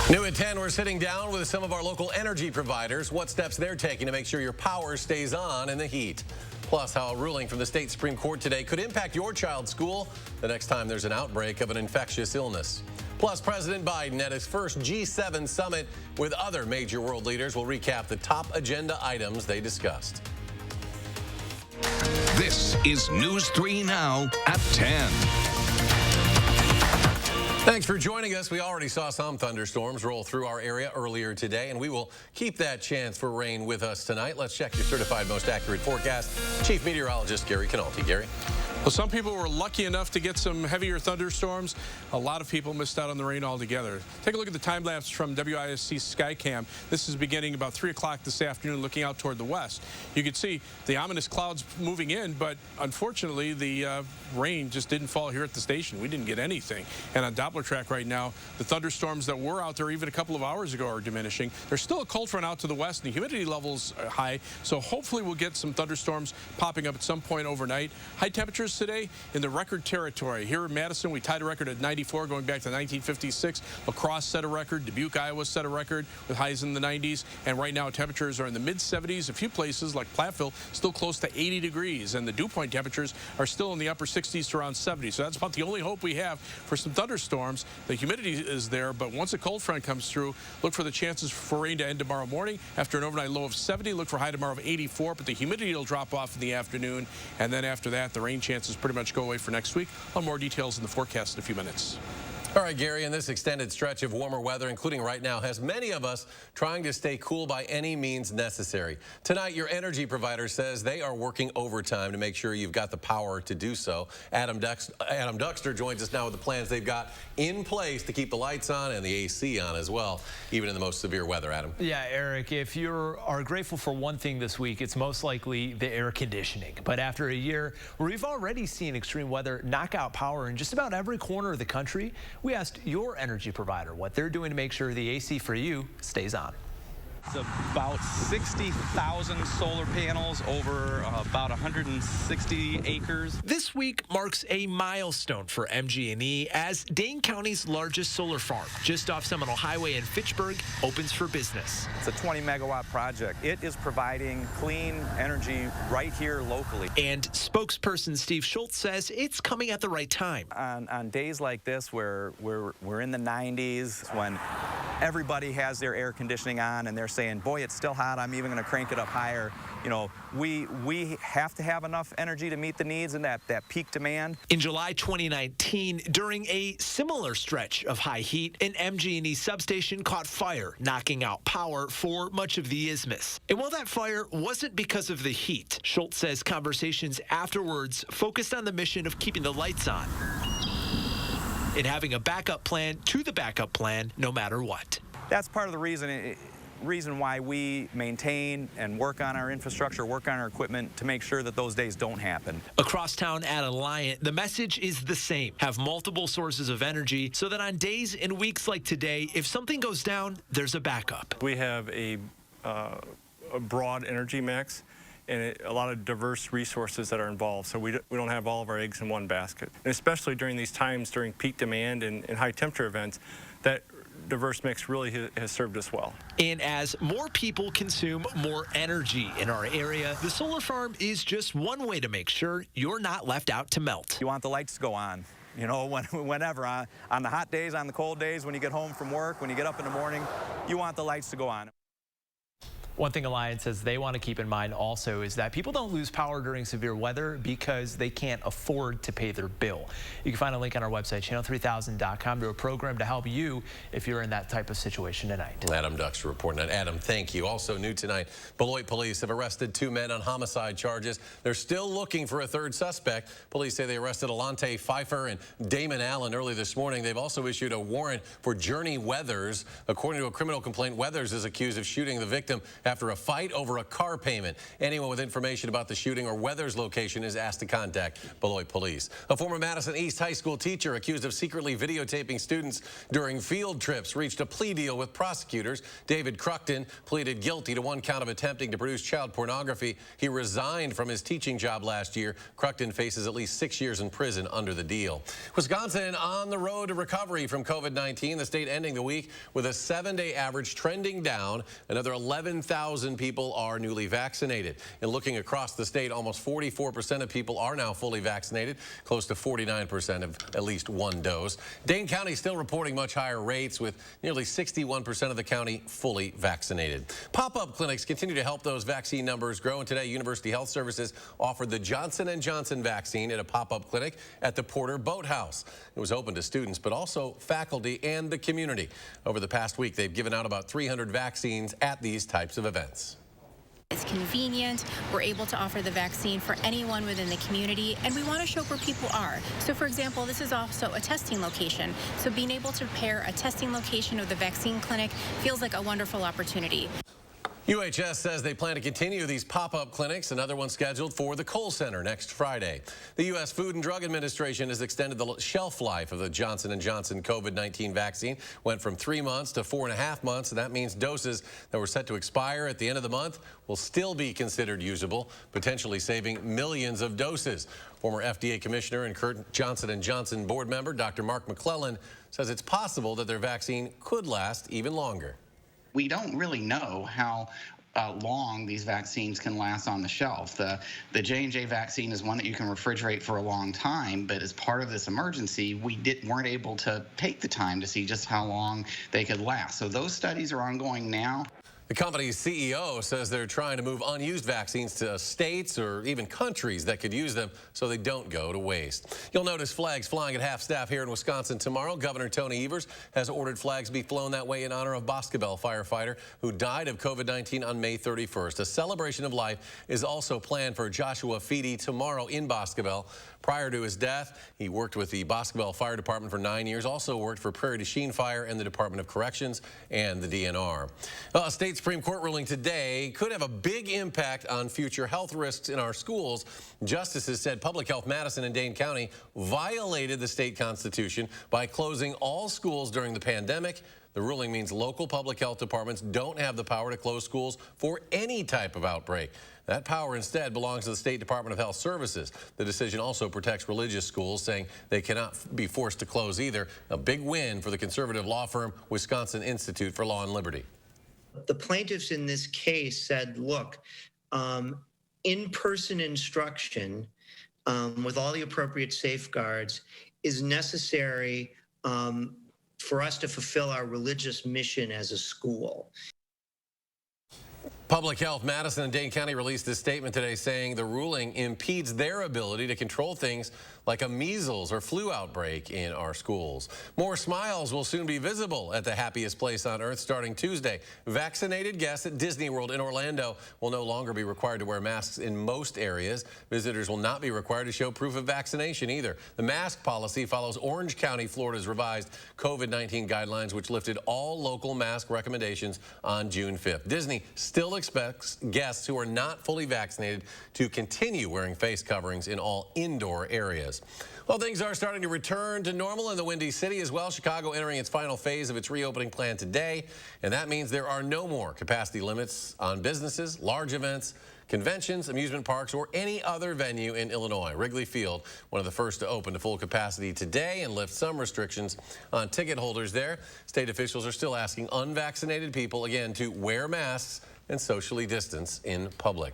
New at 10, we're sitting down with some of our local energy providers, what steps they're taking to make sure your power stays on in the heat. Plus, how a ruling from the state Supreme Court today could impact your child's school the next time there's an outbreak of an infectious illness. Plus, President Biden at his first G7 summit with other major world leaders will recap the top agenda items they discussed. This is News 3 Now at 10. Thanks for joining us. We already saw some thunderstorms roll through our area earlier today, and we will keep that chance for rain with us tonight. Let's check your certified most accurate forecast. Chief Meteorologist Gary Canalti. Gary? Well, some people were lucky enough to get some heavier thunderstorms. A lot of people missed out on the rain altogether. Take a look at the time lapse from WISC Skycam. This is beginning about 3 o'clock this afternoon, looking out toward the west. You can see the ominous clouds moving in, but unfortunately, the rain just didn't fall here at the station. We didn't get anything. And on Doppler track right now, the thunderstorms that were out there even a couple of hours ago are diminishing. There's still a cold front out to the west, and the humidity level's high, so hopefully we'll get some thunderstorms popping up at some point overnight. High temperatures today in the record territory. Here in Madison, we tied a record at 94 going back to 1956. La Crosse set a record. Dubuque, Iowa set a record with highs in the 90s. And right now, temperatures are in the mid-70s. A few places like Platteville still close to 80 degrees. And the dew point temperatures are still in the upper 60s to around 70. So that's about the only hope we have for some thunderstorms. The humidity is there, but once a cold front comes through, look for the chances for rain to end tomorrow morning. After an overnight low of 70, look for high tomorrow of 84, but the humidity will drop off in the afternoon. And then after that, the rain chances pretty much go away for next week. On more details in the forecast in a few minutes. All right, Gary, and this extended stretch of warmer weather, including right now, has many of us trying to stay cool by any means necessary. Tonight, your energy provider says they are working overtime to make sure you've got the power to do so. Adam Duxter joins us now with the plans they've got in place to keep the lights on and the AC on as well, even in the most severe weather. Adam. Yeah, Eric, if you are grateful for one thing this week, it's most likely the air conditioning. But after a year where we've already seen extreme weather knock out power in just about every corner of the country, we asked your energy provider what they're doing to make sure the AC for you stays on. It's about 60,000 solar panels over about 160 acres. This week marks a milestone for MG&E as Dane County's largest solar farm, just off Seminole Highway in Fitchburg, opens for business. It's a 20-megawatt project. It is providing clean energy right here locally. And spokesperson Steve Schultz says it's coming at the right time. On days like this where we're in the 90s, when everybody has their air conditioning on and they're saying, boy, it's still hot, I'm even going to crank it up higher. You know, we have to have enough energy to meet the needs and that peak demand. In July 2019, during a similar stretch of high heat, an MG&E substation caught fire, knocking out power for much of the isthmus. And while that fire wasn't because of the heat, Schultz says conversations afterwards focused on the mission of keeping the lights on and having a backup plan to the backup plan no matter what. That's part of the reason why we maintain and work on our infrastructure, work on our equipment to make sure that those days don't happen. Across town at Alliant, the message is the same. Have multiple sources of energy so that on days and weeks like today, if something goes down, there's a backup. We have a broad energy mix and a lot of diverse resources that are involved, so we don't have all of our eggs in one basket. And especially during these times, during peak demand and high temperature events, that diverse mix really has served us well. And as more people consume more energy in our area, the solar farm is just one way to make sure you're not left out to melt. You want the lights to go on. You know, whenever, on the hot days, on the cold days, when you get home from work, when you get up in the morning, you want the lights to go on. One thing Alliant says they want to keep in mind also is that people don't lose power during severe weather because they can't afford to pay their bill. You can find a link on our website, channel3000.com, to a program to help you if you're in that type of situation tonight. Adam Duxter reporting on. Adam, thank you. Also new tonight, Beloit police have arrested 2 men on homicide charges. They're still looking for a third suspect. Police say they arrested Alante Pfeiffer and Damon Allen early this morning. They've also issued a warrant for Journey Weathers. According to a criminal complaint, Weathers is accused of shooting the victim after a fight over a car payment. Anyone with information about the shooting or Weathers' location is asked to contact Beloit police. A former Madison East high school teacher accused of secretly videotaping students during field trips reached a plea deal with prosecutors. David Cruckton pleaded guilty to one count of attempting to produce child pornography. He resigned from his teaching job last year. Cruckton faces at least 6 years in prison under the deal. Wisconsin on the road to recovery from COVID-19. The state ending the week with a 7-day average trending down. Another 11,000 people are newly vaccinated. And looking across the state, almost 44% of people are now fully vaccinated. Close to 49% have at least one dose. Dane County still reporting much higher rates, with nearly 61% of the county fully vaccinated. Pop-up clinics continue to help those vaccine numbers grow. And today, University Health Services offered the Johnson & Johnson vaccine at a pop-up clinic at the Porter Boathouse. It was open to students, but also faculty and the community. Over the past week, they've given out about 300 vaccines at these types of events. It's convenient. We're able to offer the vaccine for anyone within the community, and we want to show where people are. So, for example, this is also a testing location. So being able to pair a testing location with a vaccine clinic feels like a wonderful opportunity. UHS says they plan to continue these pop-up clinics, another one scheduled for the Kohl Center next Friday. The U.S. Food and Drug Administration has extended the shelf life of the Johnson & Johnson COVID-19 vaccine. Went from 3 months to 4.5 months, and that means doses that were set to expire at the end of the month will still be considered usable, potentially saving millions of doses. Former FDA Commissioner and current Johnson & Johnson board member Dr. Mark McClellan says it's possible that their vaccine could last even longer. We don't really know how long these vaccines can last on the shelf. The J&J vaccine is one that you can refrigerate for a long time, but as part of this emergency, we weren't able to take the time to see just how long they could last. So those studies are ongoing now. The company's CEO says they're trying to move unused vaccines to states or even countries that could use them so they don't go to waste. You'll notice flags flying at half-staff here in Wisconsin tomorrow. Governor Tony Evers has ordered flags be flown that way in honor of Boscobel firefighter who died of COVID-19 on May 31st. A celebration of life is also planned for Joshua Feedy tomorrow in Boscobel. Prior to his death, he worked with the Boscobel Fire Department for 9 years, also worked for Prairie du Chien Fire and the Department of Corrections and the DNR. A state Supreme Court ruling today could have a big impact on future health risks in our schools. Justices said Public Health Madison and Dane County violated the state constitution by closing all schools during the pandemic. The ruling means local public health departments don't have the power to close schools for any type of outbreak. That power instead belongs to the State Department of Health Services. The decision also protects religious schools, saying they cannot be forced to close either. A big win for the conservative law firm Wisconsin Institute for Law and Liberty. The plaintiffs in this case said, look, in-person instruction with all the appropriate safeguards is necessary for us to fulfill our religious mission as a school. Public Health Madison and Dane County released this statement today saying the ruling impedes their ability to control things like a measles or flu outbreak in our schools. More smiles will soon be visible at the happiest place on earth starting Tuesday. Vaccinated guests at Disney World in Orlando will no longer be required to wear masks in most areas. Visitors will not be required to show proof of vaccination either. The mask policy follows Orange County, Florida's revised COVID-19 guidelines, which lifted all local mask recommendations on June 5th. Disney still expects guests who are not fully vaccinated to continue wearing face coverings in all indoor areas. Well, things are starting to return to normal in the Windy City as well. Chicago entering its final phase of its reopening plan today, and that means there are no more capacity limits on businesses, large events, conventions, amusement parks, or any other venue in Illinois. Wrigley Field, one of the first to open to full capacity today and lift some restrictions on ticket holders there. State officials are still asking unvaccinated people, again, to wear masks and socially distance in public.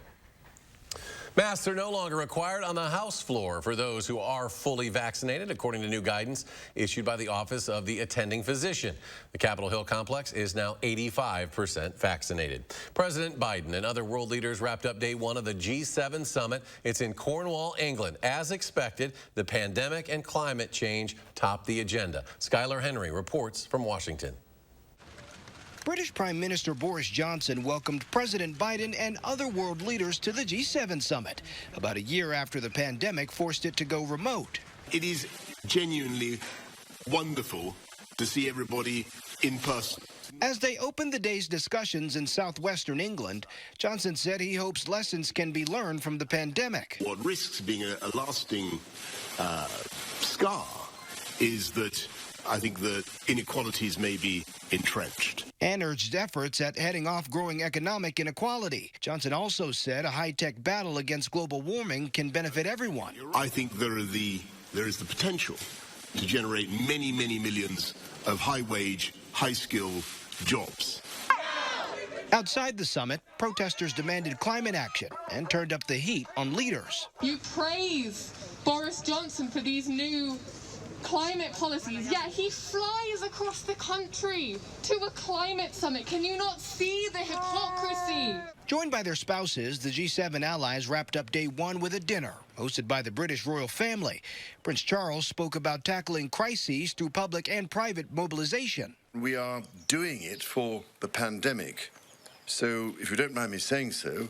Masks are no longer required on the House floor for those who are fully vaccinated, according to new guidance issued by the Office of the Attending Physician. The Capitol Hill complex is now 85% vaccinated. President Biden and other world leaders wrapped up day one of the G7 summit. It's in Cornwall, England. As expected, the pandemic and climate change topped the agenda. Skylar Henry reports from Washington. British Prime Minister Boris Johnson welcomed President Biden and other world leaders to the G7 summit, about a year after the pandemic forced it to go remote. It is genuinely wonderful to see everybody in person. As they opened the day's discussions in southwestern England, Johnson said he hopes lessons can be learned from the pandemic. What risks being a lasting scar is that I think that inequalities may be entrenched. And urged efforts at heading off growing economic inequality. Johnson also said a high-tech battle against global warming can benefit everyone. I think there is the potential to generate many, many millions of high-wage, high-skill jobs. Outside the summit, protesters demanded climate action and turned up the heat on leaders. You praise Boris Johnson for these new climate policies, yet he flies across the country to a climate summit. Can you not see the hypocrisy? Joined by their spouses, the G7 allies wrapped up day one with a dinner hosted by the British royal family. Prince Charles spoke about tackling crises through public and private mobilization. We are doing it for the pandemic. So, if you don't mind me saying so,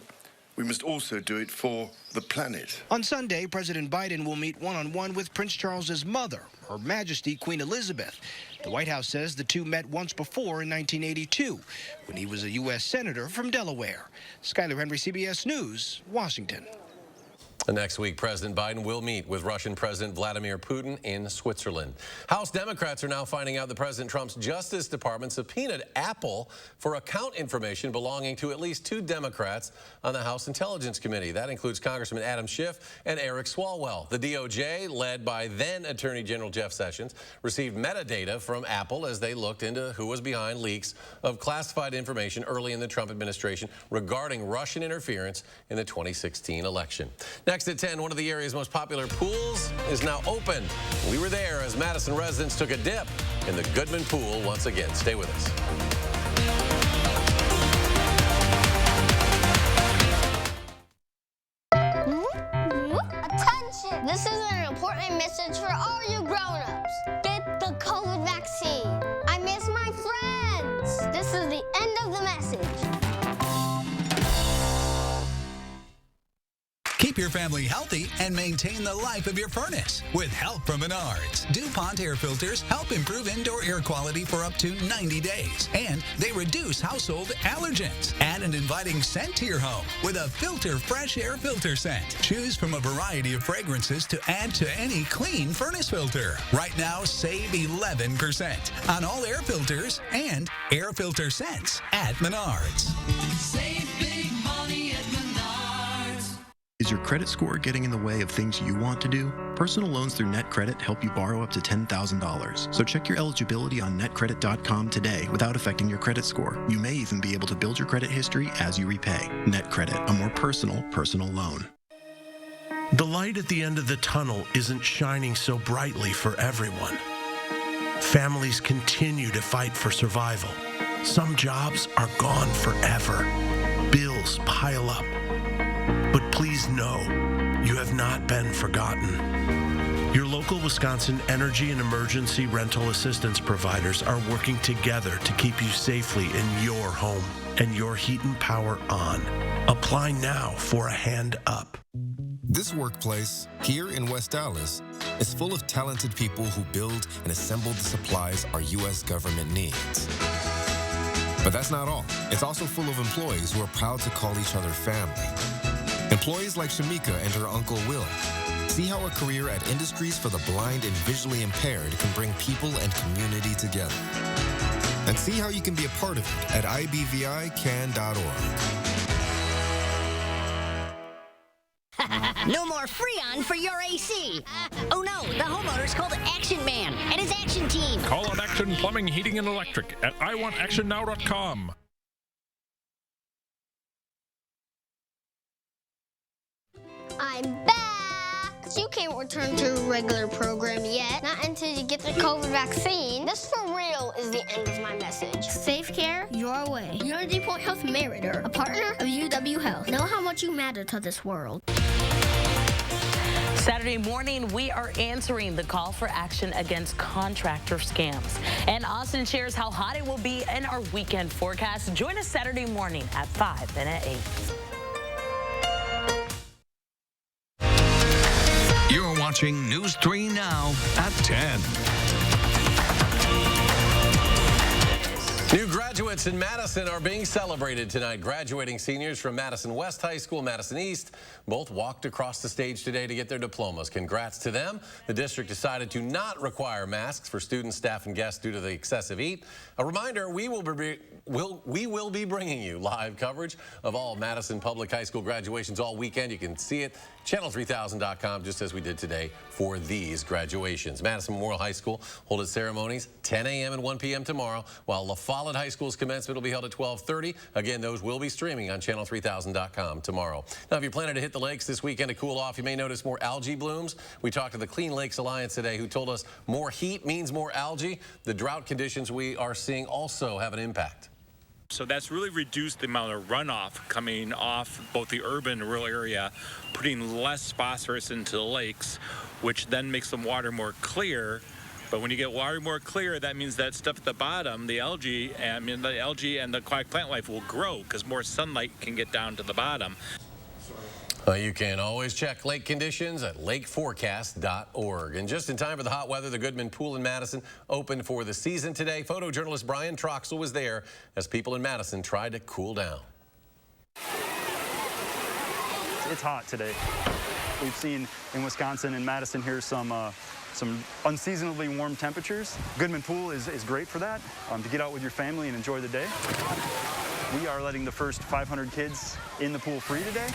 we must also do it for the planet. On Sunday, President Biden will meet one-on-one with Prince Charles's mother, Her Majesty Queen Elizabeth. The White House says the two met once before in 1982, when he was a U.S. Senator from Delaware. Skyler Henry, CBS News, Washington. Next week, President Biden will meet with Russian President Vladimir Putin in Switzerland. House Democrats are now finding out that President Trump's Justice Department subpoenaed Apple for account information belonging to at least 2 Democrats on the House Intelligence Committee. That includes Congressman Adam Schiff and Eric Swalwell. The DOJ, led by then Attorney General Jeff Sessions, received metadata from Apple as they looked into who was behind leaks of classified information early in the Trump administration regarding Russian interference in the 2016 election. Next at 10, one of the area's most popular pools is now open. We were there as Madison residents took a dip in the Goodman Pool once again. Stay with us. Attention! This is an important message for all you grown-ups. Get the COVID vaccine. I miss my friends. This is the end of the message. Keep your family healthy and maintain the life of your furnace with help from Menards. DuPont air filters help improve indoor air quality for up to 90 days. And they reduce household allergens. Add an inviting scent to your home with a Filter Fresh Air Filter scent. Choose from a variety of fragrances to add to any clean furnace filter. Right now, save 11% on all air filters and air filter scents at Menards. Save big money at Menards. Is your credit score getting in the way of things you want to do? Personal loans through NetCredit help you borrow up to $10,000. So check your eligibility on netcredit.com today without affecting your credit score. You may even be able to build your credit history as you repay. NetCredit, a more personal loan. The light at the end of the tunnel isn't shining so brightly for everyone. Families continue to fight for survival. Some jobs are gone forever. Bills pile up. But please know, you have not been forgotten. Your local Wisconsin energy and emergency rental assistance providers are working together to keep you safely in your home and your heat and power on. Apply now for a hand up. This workplace, here in West Dallas, is full of talented people who build and assemble the supplies our U.S. government needs. But that's not all. It's also full of employees who are proud to call each other family. Employees like Shamika and her uncle Will. See how a career at Industries for the Blind and Visually Impaired can bring people and community together. And see how you can be a part of it at ibvican.org. No more Freon for your AC. Oh no, the homeowner's called Action Man and his action team. Call on Action Plumbing, Heating, and Electric at iwantactionnow.com. I'm back. You can't return to a regular program yet, not until you get the COVID vaccine. This for real is the end of my message. Safe care your way. Unity Point Health Meritor, a partner of UW Health. Know how much you matter to this world. Saturday morning, we are answering the call for action against contractor scams. And Austin shares how hot it will be in our weekend forecast. Join us Saturday morning at 5 and at 8. You're watching News 3 Now at 10. Graduates in Madison are being celebrated tonight. Graduating seniors from Madison West High School, Madison East, both walked across the stage today to get their diplomas. Congrats to them. The district decided to not require masks for students, staff, and guests due to the excessive heat. A reminder, we will be bringing you live coverage of all Madison Public High School graduations all weekend. You can see it channel3000.com, just as we did today for these graduations. Madison Memorial High School hold its ceremonies 10 a.m. and 1 p.m. tomorrow, while La Follette High School's commencement will be held at 12:30. Again, those will be streaming on channel3000.com tomorrow. Now, if you're planning to hit the lakes this weekend to cool off, you may notice more algae blooms. We talked to the Clean Lakes Alliance today, who told us more heat means more algae. The drought conditions we are seeing also have an impact. So that's really reduced the amount of runoff coming off both the urban and rural area, putting less phosphorus into the lakes, which then makes the water more clear. But when you get water more clear, that means that stuff at the bottom, the algae and the aquatic plant life will grow because more sunlight can get down to the bottom. You can always check lake conditions at lakeforecast.org. And just in time for the hot weather, the Goodman Pool in Madison opened for the season today. Photojournalist Brian Troxel was there as people in Madison tried to cool down. It's hot today. We've seen in Wisconsin and Madison here some unseasonably warm temperatures. Goodman Pool is great for that, to get out with your family and enjoy the day. We are letting the first 500 kids in the pool free today,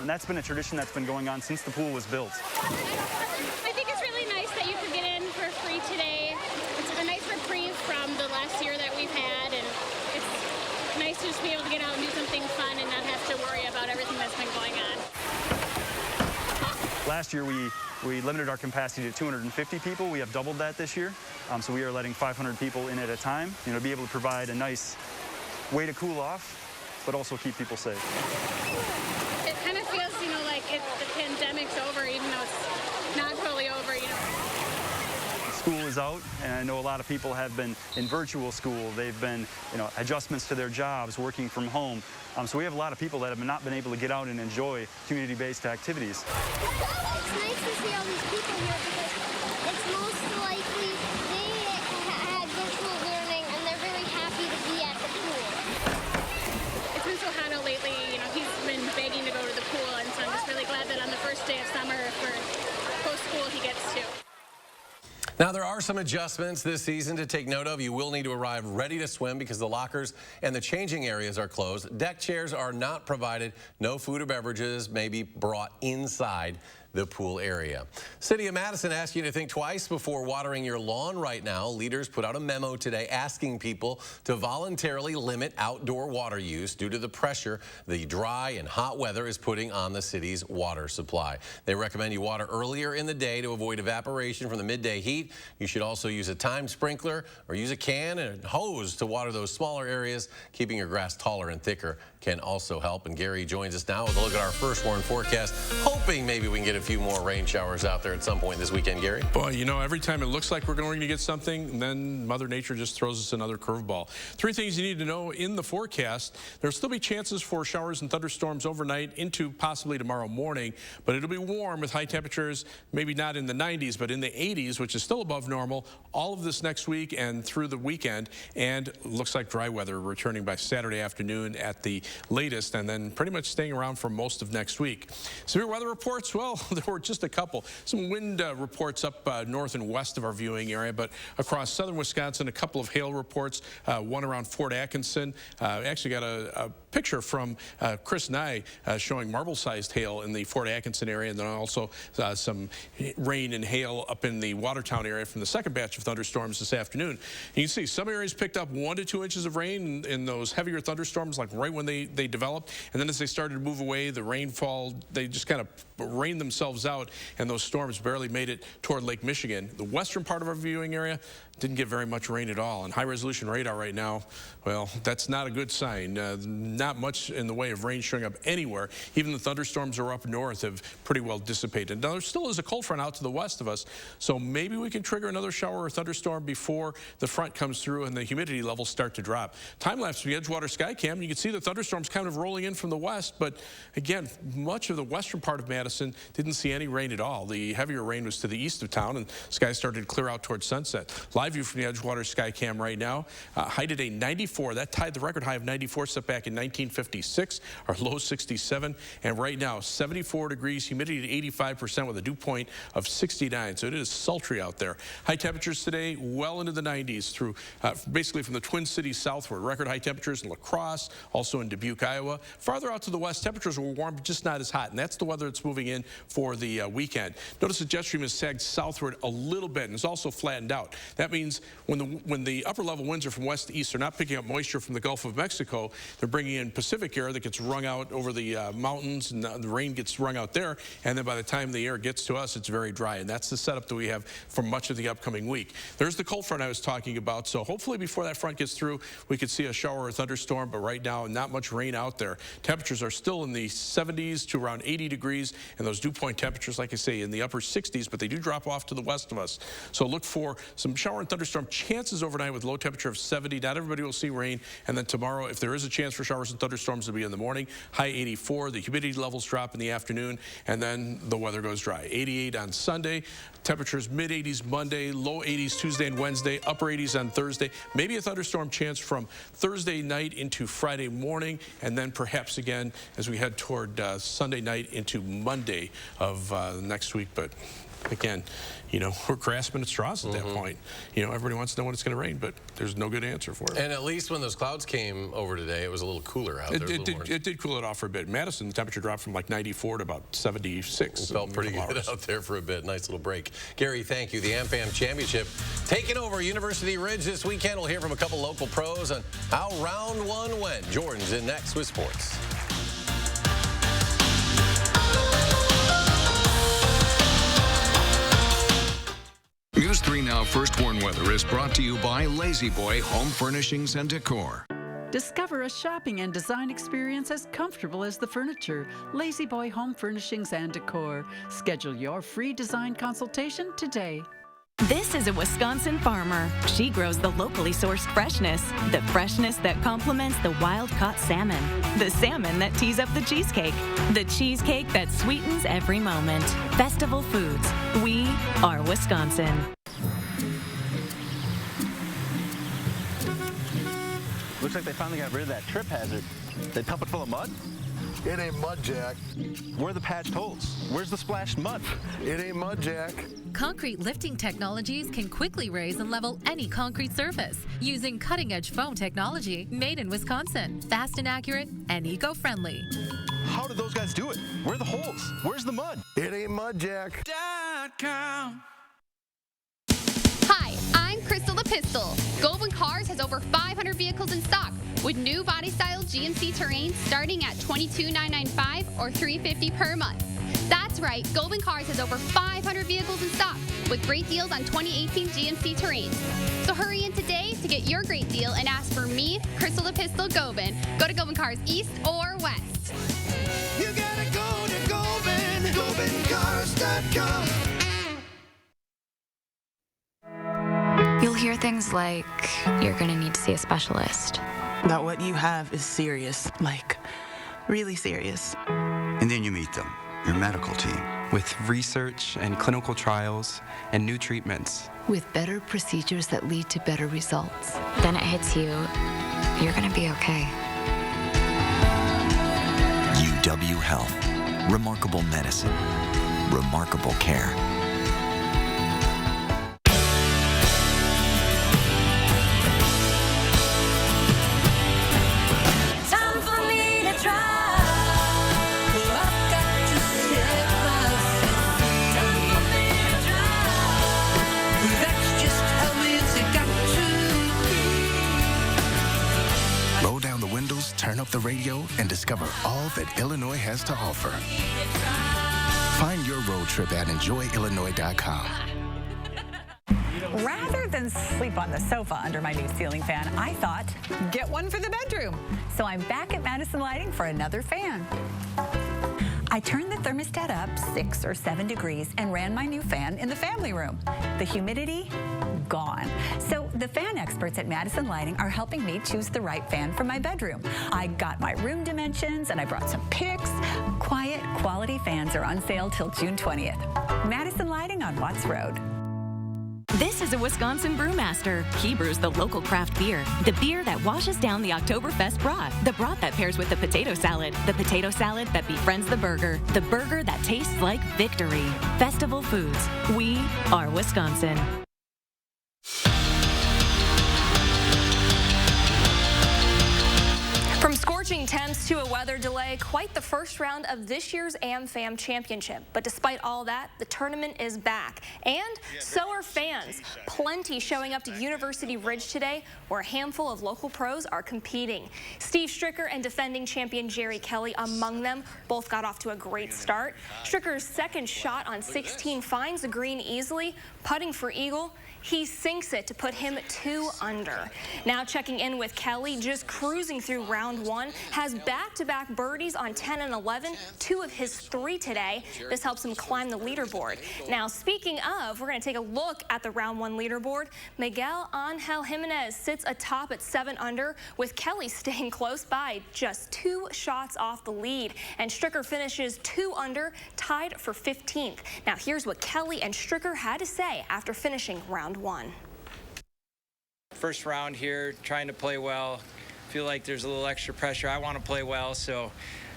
and that's been a tradition that's been going on since the pool was built. I think it's really nice that you can get in for free today. It's a nice reprieve from the last year that we've had, and it's nice to just be able to get out and do something fun and not have to worry about everything that's been going on. Last year we limited our capacity to 250 people. We have doubled that this year, so we are letting 500 people in at a time, to be able to provide a nice way to cool off, but also keep people safe. It kind of feels, like the pandemic's over, even though it's not totally over, School is out, and I know a lot of people have been in virtual school. They've been, adjustments to their jobs, working from home. So we have a lot of people that have not been able to get out and enjoy community-based activities. It's nice to see all these people here because it's most likely they had virtual learning and they're really happy to be at the pool. It's been so hot out lately, he's been begging to go to the pool, and so I'm just really glad that on the first day of summer for post-school he gets to. Now, there are some adjustments this season to take note of. You will need to arrive ready to swim because the lockers and the changing areas are closed. Deck chairs are not provided. No food or beverages may be brought inside the pool area. City of Madison asks you to think twice before watering your lawn right now. Leaders put out a memo today asking people to voluntarily limit outdoor water use due to the pressure the dry and hot weather is putting on the city's water supply. They recommend you water earlier in the day to avoid evaporation from the midday heat. You should also use a timed sprinkler or use a can and a hose to water those smaller areas. Keeping your grass taller and thicker can also help. And Gary joins us now with a look at our first warn forecast, hoping maybe we can get a few more rain showers out there at some point this weekend, Gary. Boy, every time it looks like we're going to get something, then Mother Nature just throws us another curveball. Three things you need to know in the forecast. There'll still be chances for showers and thunderstorms overnight into possibly tomorrow morning, but it'll be warm with high temperatures, maybe not in the 90s, but in the 80s, which is still above normal, all of this next week and through the weekend. And looks like dry weather returning by Saturday afternoon at the latest, and then pretty much staying around for most of next week. Severe weather reports, well, there were just a couple. Some wind reports up north and west of our viewing area, but across southern Wisconsin, a couple of hail reports, one around Fort Atkinson. Actually got a picture from Chris Nye showing marble-sized hail in the Fort Atkinson area, and then also some rain and hail up in the Watertown area from the second batch of thunderstorms this afternoon. You can see some areas picked up 1 to 2 inches of rain in those heavier thunderstorms, like right when they developed, and then as they started to move away, the rainfall, they just kind of rained themselves out, and those storms barely made it toward Lake Michigan. The western part of our viewing area didn't get very much rain at all. And high-resolution radar right now, well, that's not a good sign. Not much in the way of rain showing up anywhere. Even the thunderstorms are up north have pretty well dissipated. Now, there still is a cold front out to the west of us, so maybe we can trigger another shower or thunderstorm before the front comes through and the humidity levels start to drop. Time-lapse from the Edgewater Skycam, you can see the thunderstorms kind of rolling in from the west, but again, much of the western part of Madison didn't see any rain at all. The heavier rain was to the east of town, and skies started to clear out towards sunset. Live live view from the Edgewater Skycam right now. High today 94. That tied the record high of 94 set back in 1956. Our low 67. And right now 74 degrees, humidity at 85% with a dew point of 69. So it is sultry out there. High temperatures today well into the 90s through basically from the Twin Cities southward. Record high temperatures in La Crosse, also in Dubuque, Iowa. Farther out to the west, temperatures were warm, but just not as hot. And that's the weather that's moving in for the weekend. Notice the jet stream has sagged southward a little bit and is also flattened out. That means when the upper level winds are from west to east, they're not picking up moisture from the Gulf of Mexico. They're bringing in Pacific air that gets wrung out over the mountains, and the rain gets wrung out there. And then by the time the air gets to us, it's very dry. And that's the setup that we have for much of the upcoming week. There's the cold front I was talking about. So hopefully before that front gets through, we could see a shower or thunderstorm. But right now, not much rain out there. Temperatures are still in the 70s to around 80 degrees. And those dew point temperatures, like I say, in the upper 60s, but they do drop off to the west of us. So look for some shower and thunderstorm chances overnight with low temperature of 70. Not everybody will see rain. And then tomorrow, if there is a chance for showers and thunderstorms, it'll be in the morning. High 84. The humidity levels drop in the afternoon. And then the weather goes dry. 88 on Sunday. Temperatures mid-80s Monday, low 80s Tuesday and Wednesday, upper 80s on Thursday. Maybe a thunderstorm chance from Thursday night into Friday morning, and then perhaps again as we head toward Sunday night into Monday of next week. But again, you know, we're grasping at straws at that point. You know, everybody wants to know when it's going to rain, but there's no good answer for it. And at least when those clouds came over today, it was a little cooler out there. It did cool it off for a bit. Madison, the temperature dropped from like 94 to about 76. It felt pretty good out there for a bit. Nice little break. Gary, thank you. The AmFam Championship taking over University Ridge this weekend. We'll hear from a couple local pros on how round one went. Jordan's in next with sports. News 3 Now First Warn Weather is brought to you by Lazy Boy Home Furnishings and Decor. Discover a shopping and design experience as comfortable as the furniture. Lazy Boy Home Furnishings and Decor. Schedule your free design consultation today. This is a Wisconsin farmer. She grows the locally sourced freshness, the freshness that complements the wild-caught salmon, the salmon that tees up the cheesecake that sweetens every moment. Festival Foods. We are Wisconsin. Looks like they finally got rid of that trip hazard. They pump it full of mud? It ain't mud, Jack. Where are the patched holes? Where's the splashed mud? It ain't mud, Jack. Concrete lifting technologies can quickly raise and level any concrete surface using cutting-edge foam technology made in Wisconsin. Fast and accurate and eco-friendly. How did those guys do it? Where are the holes? Where's the mud? It ain't mud, Jack. Hi, I'm Crystal the Pistol. Goldwyn Cars has over 500 vehicles in stock with new body-style GMC Terrain starting at $22,995 or $350 per month. That's right, Goldwyn Cars has over 500 vehicles in stock with great deals on 2018 GMC Terrains. So hurry in today to get your great deal and ask for me, Crystal the Pistol Goldwyn. Go to Goldwyn Cars East or West. You gotta go to Goldwyn, GoldwynCars.com. You'll hear things like, you're gonna need to see a specialist. That what you have is serious, like really serious. And then you meet them, your medical team. With research and clinical trials and new treatments. With better procedures that lead to better results. Then it hits you, you're gonna be okay. UW Health. Remarkable medicine. Remarkable care. Turn up the radio and discover all that Illinois has to offer. Find your road trip at enjoyillinois.com. Rather than sleep on the sofa under my new ceiling fan, I thought, get one for the bedroom. So I'm back at Madison Lighting for another fan. I turned the thermostat up 6 or 7 degrees and ran my new fan in the family room. The humidity, gone. So the fan experts at Madison Lighting are helping me choose the right fan for my bedroom. I got my room dimensions and I brought some pics. Quiet, quality fans are on sale till June 20th. Madison Lighting on Watts Road. This is a Wisconsin brewmaster. He brews the local craft beer, the beer that washes down the Oktoberfest broth, the broth that pairs with the potato salad that befriends the burger that tastes like victory. Festival Foods. We are Wisconsin. From scorching temps to a weather delay, quite the first round of this year's AmFam Championship. But despite all that, the tournament is back. And so are fans. Plenty showing up to University Ridge today, where a handful of local pros are competing. Steve Stricker and defending champion Jerry Kelly among them both got off to a great start. Stricker's second shot on 16 finds the green easily, putting for eagle. He sinks it to put him 2 under. Now checking in with Kelly, just cruising through round 1, has back-to-back birdies on 10 and 11, 2 of his 3 today. This helps him climb the leaderboard. Now speaking of, we're going to take a look at the round 1 leaderboard. Miguel Angel Jimenez sits atop at 7 under, with Kelly staying close by, just 2 shots off the lead. And Stricker finishes 2 under, tied for 15th. Now here's what Kelly and Stricker had to say after finishing round 1. First round here, trying to play well. Feel like there's a little extra pressure. I want to play well, so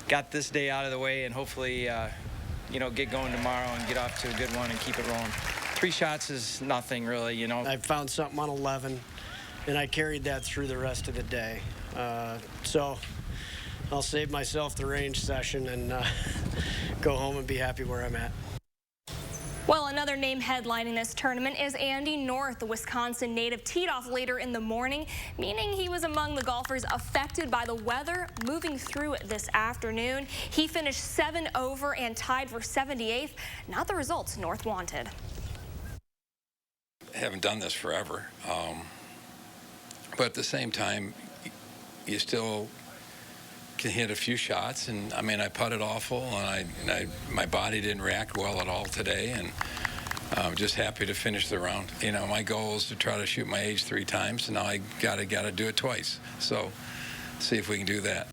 got this day out of the way and hopefully, get going tomorrow and get off to a good one and keep it rolling. 3 shots is nothing really, I found something on 11, and I carried that through the rest of the day. So I'll save myself the range session and go home and be happy where I'm at. Well, another name headlining this tournament is Andy North, the Wisconsin native, teed off later in the morning, meaning he was among the golfers affected by the weather moving through this afternoon. He finished 7 over and tied for 78th. Not the results North wanted. I haven't done this forever, but at the same time, you still can hit a few shots, and I mean I putted awful, and my body didn't react well at all today, and I'm just happy to finish the round. My goal is to try to shoot my age 3 times, and now I gotta do it twice. So see if we can do that.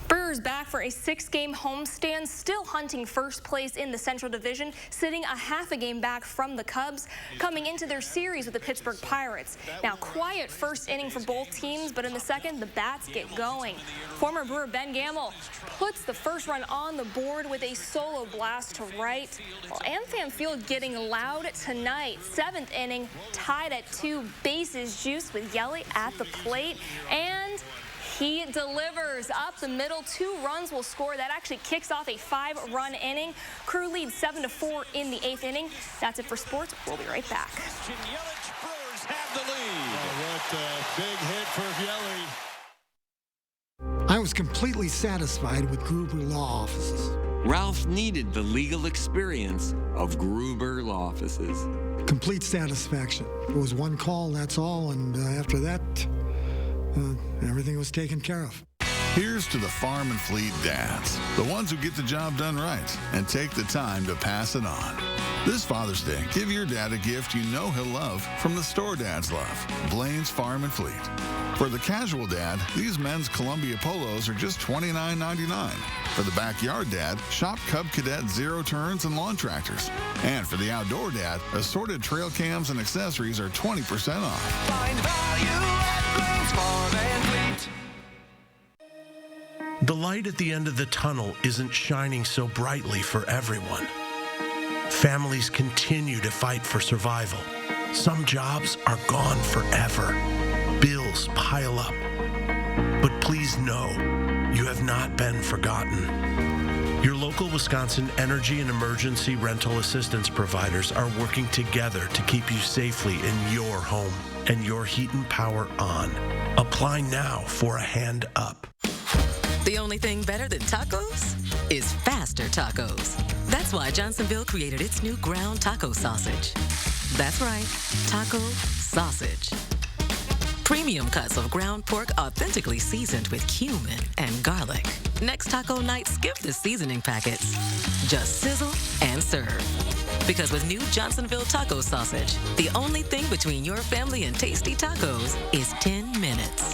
Brewers back for a 6-game homestand, still hunting first place in the Central Division, sitting a half a game back from the Cubs, coming into their series with the Pittsburgh Pirates. Now, quiet first inning for both teams, but in the second, the bats get going. Former Brewer Ben Gamble puts the first run on the board with a solo blast to right. Well, AmFam Field getting loud tonight. 7th inning, tied at 2, bases juiced with Yelly at the plate, and he delivers up the middle. 2 runs will score. That actually kicks off a 5-run inning. Crew leads 7-4 in the 8th inning. That's it for sports. We'll be right back. Brewers have the lead. What a big hit for Yelly. I was completely satisfied with Gruber Law Offices. Ralph needed the legal experience of Gruber Law Offices. Complete satisfaction. It was one call, that's all, and after that, everything was taken care of. Here's to the Farm and Fleet dads, the ones who get the job done right and take the time to pass it on. This Father's Day, give your dad a gift you know he'll love from the store dads love, Blaine's Farm and Fleet. For the casual dad, these men's Columbia polos are just $29.99. For the backyard dad, shop Cub Cadet Zero Turns and lawn tractors. And for the outdoor dad, assorted trail cams and accessories are 20% off. Find value at Blaine's Farm and Fleet. The light at the end of the tunnel isn't shining so brightly for everyone. Families continue to fight for survival. Some jobs are gone forever. Bills pile up. But please know, you have not been forgotten. Your local Wisconsin energy and emergency rental assistance providers are working together to keep you safely in your home and your heat and power on. Apply now for a hand up. The only thing better than tacos is faster tacos. That's why Johnsonville created its new ground taco sausage. That's right, taco sausage. Premium cuts of ground pork authentically seasoned with cumin and garlic. Next taco night, skip the seasoning packets. Just sizzle and serve. Because with new Johnsonville taco sausage, the only thing between your family and tasty tacos is 10 minutes.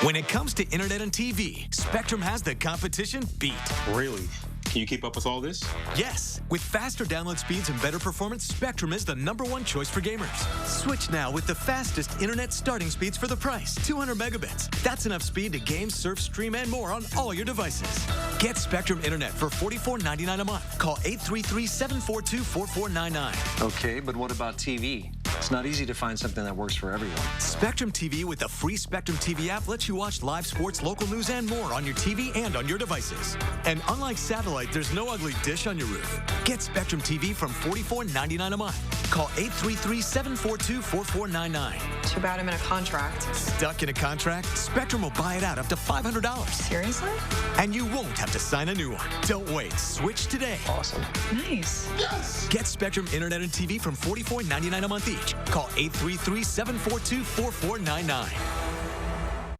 When it comes to internet and TV, Spectrum has the competition beat. Really? Can you keep up with all this? Yes. With faster download speeds and better performance, Spectrum is the #1 choice for gamers. Switch now with the fastest internet starting speeds for the price. 200 megabits. That's enough speed to game, surf, stream, and more on all your devices. Get Spectrum Internet for $44.99 a month. Call 833-742-4499. Okay, but what about TV? It's not easy to find something that works for everyone. Spectrum TV with the free Spectrum TV app lets you watch live sports, local news, and more on your TV and on your devices. And unlike satellite, there's no ugly dish on your roof. Get Spectrum TV from $44.99 a month. Call 833-742-4499. Too bad I'm in a contract. Stuck in a contract? Spectrum will buy it out up to $500. Seriously? And you won't have to sign a new one. Don't wait. Switch today. Awesome. Nice. Yes! Get Spectrum Internet and TV from $44.99 a month each. Call 833-742-4499.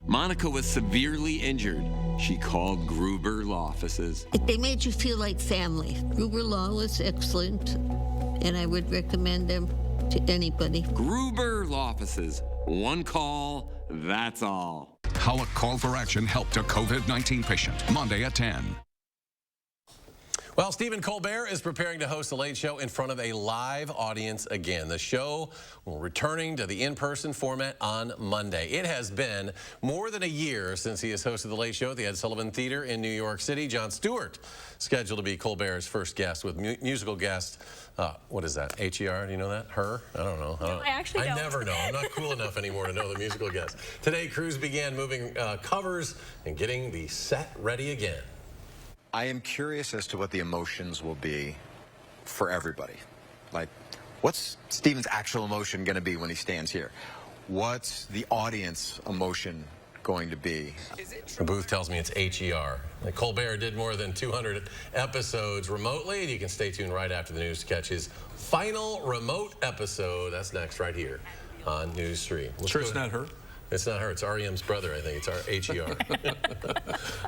Monica was severely injured. She called Gruber Law Offices. They made you feel like family. Gruber Law was excellent, and I would recommend them to anybody. Gruber Law Offices. One call, that's all. How a call for action helped a COVID-19 patient. Monday at 10. Well, Stephen Colbert is preparing to host The Late Show in front of a live audience again. The show will returning to the in-person format on Monday. It has been more than a year since he has hosted The Late Show at the Ed Sullivan Theater in New York City. Jon Stewart, scheduled to be Colbert's first guest with musical guest. What is that? H-E-R? Do you know that? Her? I don't know. I actually don't. I never know. I'm not cool enough anymore to know the musical guest. Today, crews began moving covers and getting the set ready again. I am curious as to what the emotions will be for everybody. Like, what's Stephen's actual emotion going to be when he stands here? What's the audience emotion going to be? The booth tells me it's H-E-R. Like Colbert did more than 200 episodes remotely, and you can stay tuned right after the news to catch his final remote episode. That's next right here on News 3. Sure it's not her? It's not her. It's R.E.M's brother, I think. It's our H-E-R.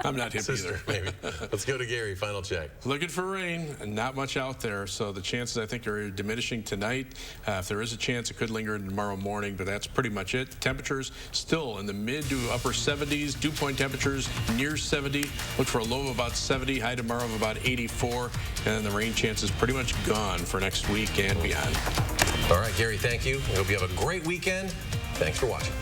I'm not him Sister, either. maybe. Let's go to Gary. Final check. Looking for rain and not much out there, so the chances, I think, are diminishing tonight. If there is a chance, it could linger in tomorrow morning, but that's pretty much it. Temperatures still in the mid to upper 70s. Dew point temperatures near 70. Look for a low of about 70, high tomorrow of about 84, and the rain chance is pretty much gone for next week and beyond. All right, Gary, thank you. I hope you have a great weekend. Thanks for watching.